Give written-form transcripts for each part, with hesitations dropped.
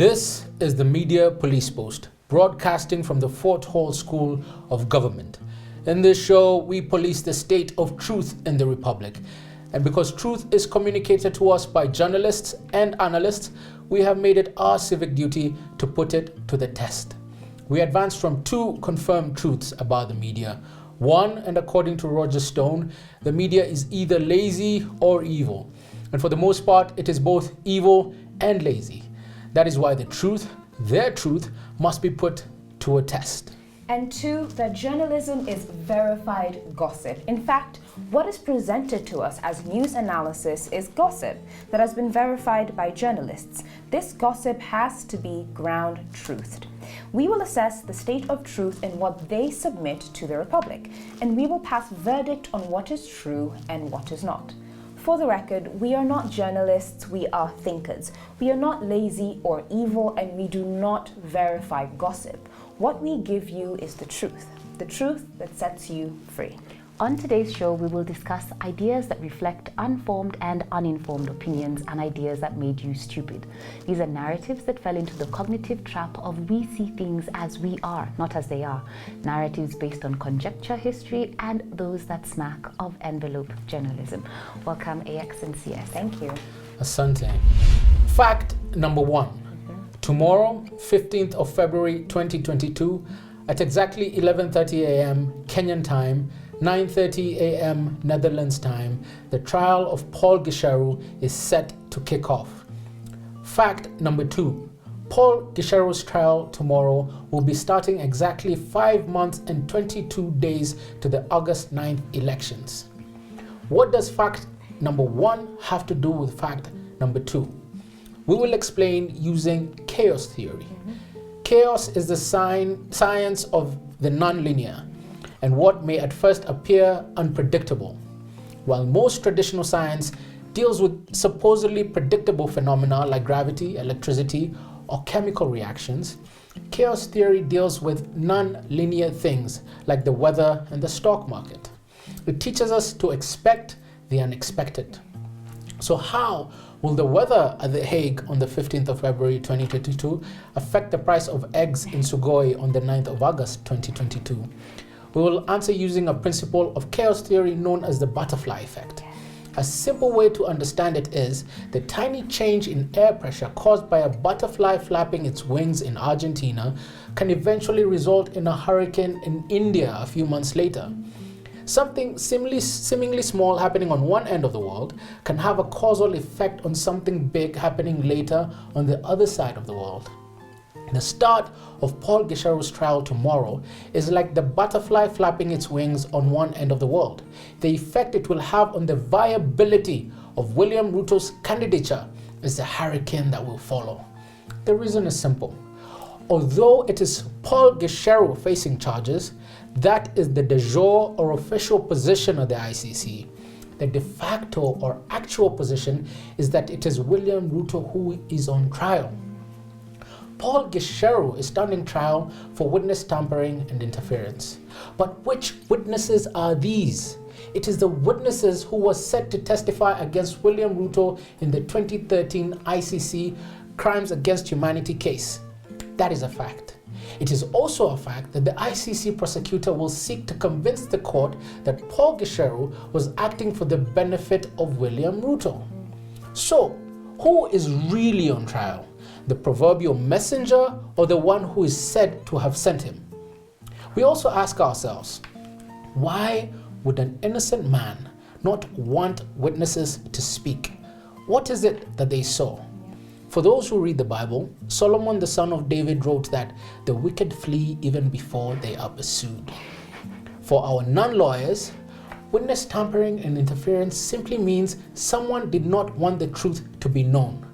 This is the Media Police Post, broadcasting from the Fort Hall School of Government. In this show, we police the state of truth in the Republic. And because truth is communicated to us by journalists and analysts, we have made it our civic duty to put it to the test. We advance from two confirmed truths about the media. One, and according to Roger Stone, the media is either lazy or evil. And for the most part, it is both evil and lazy. That is why the truth, their truth, must be put to a test. And two, that journalism is verified gossip. In fact, what is presented to us as news analysis is gossip that has been verified by journalists. This gossip has to be ground-truthed. We will assess the state of truth in what they submit to the Republic, and we will pass verdict on what is true and what is not. For the record, we are not journalists, we are thinkers. We are not lazy or evil, and we do not verify gossip. What we give you is the truth that sets you free. On today's show, we will discuss ideas that reflect unformed and uninformed opinions and ideas that made you stupid. These are narratives that fell into the cognitive trap of we see things as we are, not as they are. Narratives based on conjecture, history, and those that smack of envelope journalism. Welcome, AX and CS. Thank you. Asante. Fact number one. Tomorrow, 15th of February 2022, at exactly 11:30 a.m. Kenyan time, 9:30 a.m. Netherlands time, the trial of Paul Gicheru is set to kick off. Fact number two. Paul Gicheru's trial tomorrow will be starting exactly 5 months and 22 days to the August 9th elections. What does fact number one have to do with fact number two? We will explain using chaos theory. Chaos is the science of the nonlinear and what may at first appear unpredictable. While most traditional science deals with supposedly predictable phenomena like gravity, electricity, or chemical reactions, chaos theory deals with non-linear things like the weather and the stock market. It teaches us to expect the unexpected. So how will the weather at The Hague on the 15th of February 2022 affect the price of eggs in Sugoi on the 9th of August 2022? We will answer using a principle of chaos theory known as the butterfly effect. A simple way to understand it is the tiny change in air pressure caused by a butterfly flapping its wings in Argentina can eventually result in a hurricane in India a few months later. Something seemingly small happening on one end of the world can have a causal effect on something big happening later on the other side of the world. The start of Paul Gicheru's trial tomorrow is like the butterfly flapping its wings on one end of the world. The effect it will have on the viability of William Ruto's candidature is the hurricane that will follow. The reason is simple. Although it is Paul Gicheru facing charges, that is the de jure or official position of the ICC. The de facto or actual position is that it is William Ruto who is on trial. Paul Gicheru is standing trial for witness tampering and interference. But which witnesses are these? It is the witnesses who were set to testify against William Ruto in the 2013 ICC Crimes Against Humanity case. That is a fact. It is also a fact that the ICC prosecutor will seek to convince the court that Paul Gicheru was acting for the benefit of William Ruto. So, who is really on trial? The proverbial messenger or the one who is said to have sent him? We also ask ourselves, why would an innocent man not want witnesses to speak? What is it that they saw? For those who read the Bible, Solomon the son of David wrote that the wicked flee even before they are pursued. For our non-lawyers, witness tampering and interference simply means someone did not want the truth to be known.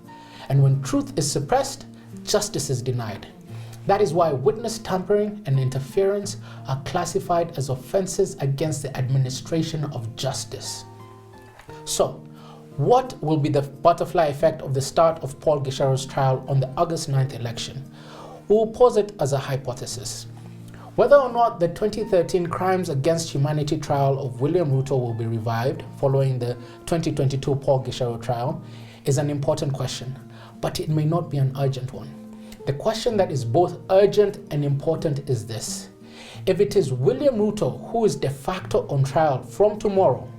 And when truth is suppressed, justice is denied. That is why witness tampering and interference are classified as offenses against the administration of justice. So, what will be the butterfly effect of the start of Paul Gicheru's trial on the August 9th election? We will pose it as a hypothesis. Whether or not the 2013 Crimes Against Humanity trial of William Ruto will be revived following the 2022 Paul Gicheru trial is an important question, but it may not be an urgent one. The question that is both urgent and important is this. If it is William Ruto who is de facto on trial from tomorrow,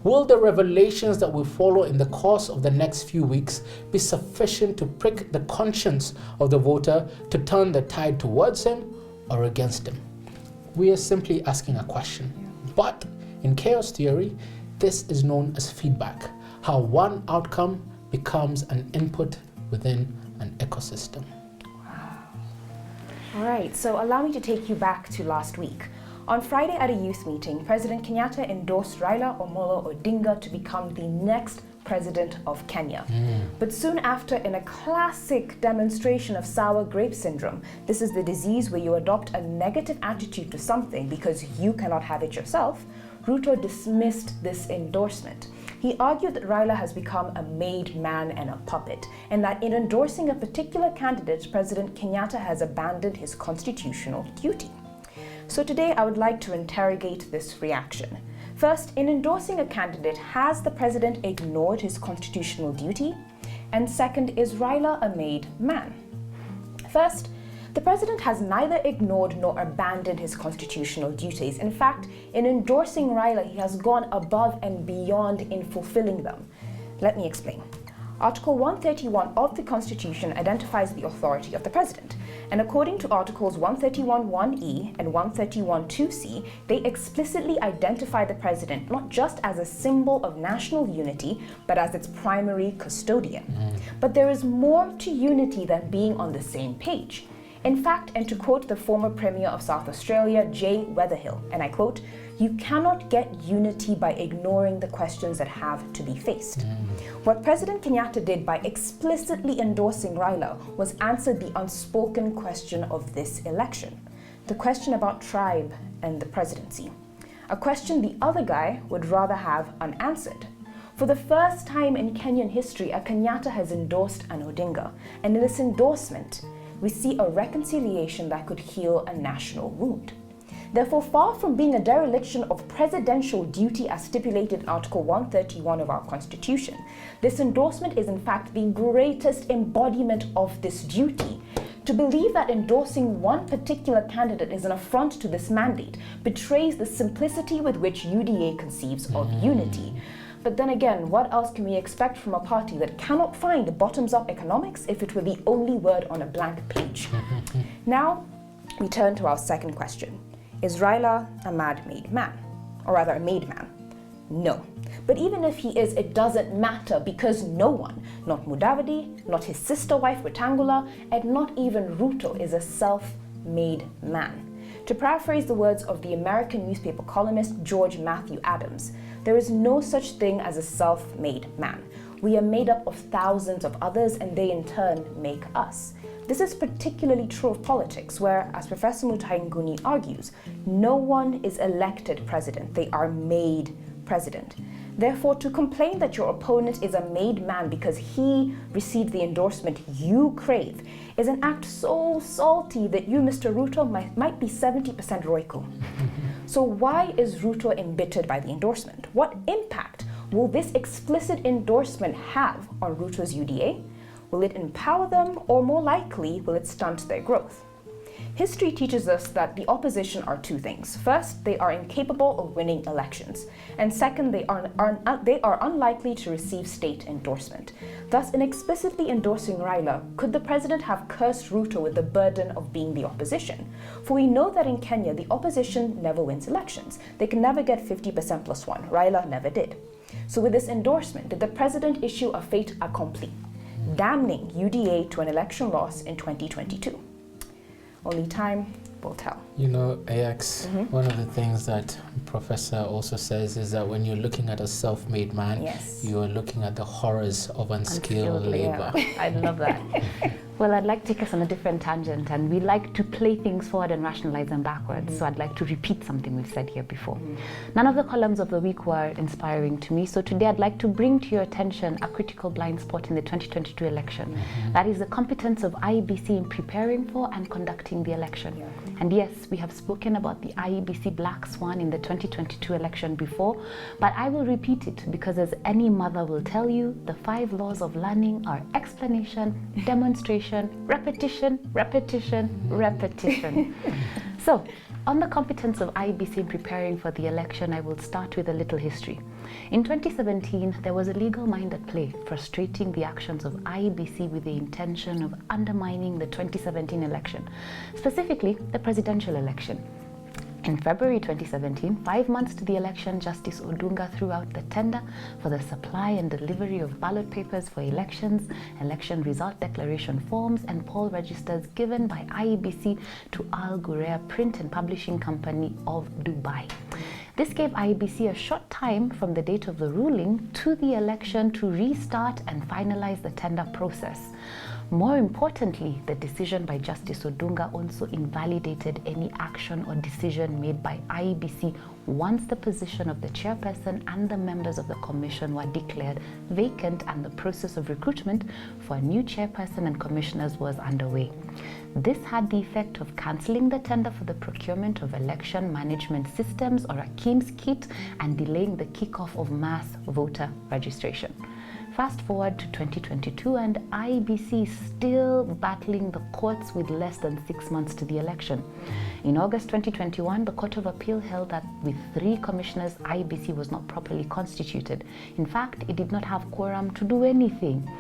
will the revelations that will follow in the course of the next few weeks be sufficient to prick the conscience of the voter to turn the tide towards him or against him? We are simply asking a question. But in chaos theory, this is known as feedback, how one outcome becomes an input within an ecosystem. All right, so allow me to take you back to last week. On Friday at a youth meeting, President Kenyatta endorsed Raila Amolo Odinga to become the next president of Kenya. But soon after, in a classic demonstration of sour grape syndrome, this is the disease where you adopt a negative attitude to something because you cannot have it yourself, Ruto dismissed this endorsement. He argued that Raila has become a made man and a puppet, and that in endorsing a particular candidate, President Kenyatta has abandoned his constitutional duty. So today I would like to interrogate this reaction. First, in endorsing a candidate, has the president ignored his constitutional duty? And second, is Raila a made man? First, the president has neither ignored nor abandoned his constitutional duties. In fact, in endorsing Raila, he has gone above and beyond in fulfilling them. Let me explain. Article 131 of the Constitution identifies the authority of the president. And according to Articles 131(1)(e) and 131(2)(c), they explicitly identify the president not just as a symbol of national unity, but as its primary custodian. But there is more to unity than being on the same page. In fact, and to quote the former Premier of South Australia, Jay Weatherhill, and I quote, "You cannot get unity by ignoring the questions that have to be faced." What President Kenyatta did by explicitly endorsing Raila was answer the unspoken question of this election, the question about tribe and the presidency, a question the other guy would rather have unanswered. For the first time in Kenyan history, a Kenyatta has endorsed an Odinga, and in this endorsement, we see a reconciliation that could heal a national wound. Therefore, far from being a dereliction of presidential duty as stipulated in Article 131 of our Constitution, this endorsement is in fact the greatest embodiment of this duty. To believe that endorsing one particular candidate is an affront to this mandate betrays the simplicity with which UDA conceives of unity. But then again, what else can we expect from a party that cannot find bottoms-up economics if it were the only word on a blank page? Now, we turn to our second question. Is Raila a made man? Or rather, a made man? No. But even if he is, it doesn't matter because no one, not Mudavadi, not his sister wife Wetangula, and not even Ruto is a self-made man. To paraphrase the words of the American newspaper columnist George Matthew Adams, there is no such thing as a self-made man. We are made up of thousands of others, and they in turn make us. This is particularly true of politics, where, as Professor Mutahi Nguni argues, no one is elected president, they are made president. Therefore, to complain that your opponent is a made man because he received the endorsement you crave is an act so salty that you, Mr. Ruto, might be 70% Royco. So why is Ruto embittered by the endorsement? What impact will this explicit endorsement have on Ruto's UDA? Will it empower them, or more likely, will it stunt their growth? History teaches us that the opposition are two things. First, they are incapable of winning elections. And second, they are unlikely to receive state endorsement. Thus, in explicitly endorsing Raila, could the president have cursed Ruto with the burden of being the opposition? For we know that in Kenya, the opposition never wins elections. They can never get 50% plus one. Raila never did. So with this endorsement, did the president issue a fait accompli, damning UDA to an election loss in 2022? Only time will tell. You know, AX, one of the things that Professor also says is that when you're looking at a self-made man, Yes. you are looking at the horrors of unskilled labor. Yeah. I love that. Well, I'd like to take us on a different tangent, and we like to play things forward and rationalize them backwards. So I'd like to repeat something we've said here before. None of the columns of the week were inspiring to me, so today I'd like to bring to your attention a critical blind spot in the 2022 election. That is the competence of IEBC in preparing for and conducting the election. And yes, we have spoken about the IEBC Black Swan in the 2022 election before, but I will repeat it because, as any mother will tell you, the 5 laws of learning are explanation, demonstration, repetition, repetition, repetition, repetition. So, on the competence of IEBC in preparing for the election, I will start with a little history. In 2017, there was a legal mind at play, frustrating the actions of IEBC with the intention of undermining the 2017 election, specifically the presidential election. In February 2017, 5 months to the election, Justice Odinga threw out the tender for the supply and delivery of ballot papers for elections, election result declaration forms, and poll registers given by IEBC to Al Ghurair Print and Publishing Company of Dubai. This gave IEBC a short time from the date of the ruling to the election to restart and finalize the tender process. More importantly, the decision by Justice Odinga also invalidated any action or decision made by IEBC once the position of the chairperson and the members of the commission were declared vacant and the process of recruitment for a new chairperson and commissioners was underway. This had the effect of cancelling the tender for the procurement of election management systems, or AKIMS kit, and delaying the kickoff of mass voter registration. Fast forward to 2022 and IEBC is still battling the courts with less than 6 months to the election. In August 2021, the Court of Appeal held that with 3 commissioners, IEBC was not properly constituted. In fact, it did not have quorum to do anything.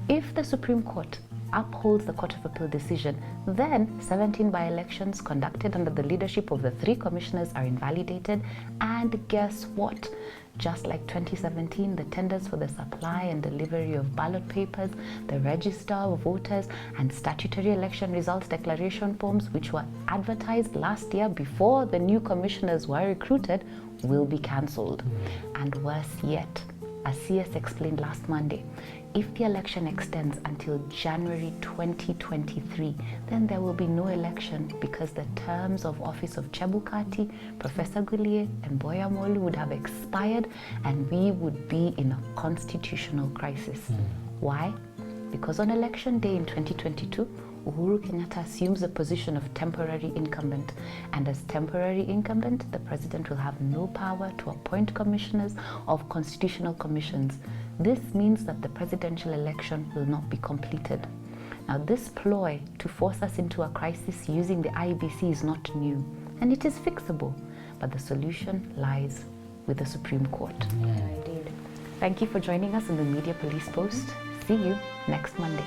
If the Supreme Court upholds the Court of Appeal decision, then 17 by-elections conducted under the leadership of the 3 commissioners are invalidated, and guess what? Just like 2017, the tenders for the supply and delivery of ballot papers, the register of voters, and statutory election results declaration forms, which were advertised last year before the new commissioners were recruited, will be cancelled. And worse yet, as CS explained last Monday, if the election extends until January 2023, then there will be no election because the terms of office of Chebukati, Professor Gulie, and Boya Molu would have expired, and we would be in a constitutional crisis. Why? Because on election day in 2022, Uhuru Kenyatta assumes the position of temporary incumbent, and as temporary incumbent, the president will have no power to appoint commissioners of constitutional commissions. This means that the presidential election will not be completed. Now, this ploy to force us into a crisis using the IEBC is not new, and it is fixable, but the solution lies with the Supreme Court. Indeed. Thank you for joining us in the Media Police Post. See you next Monday.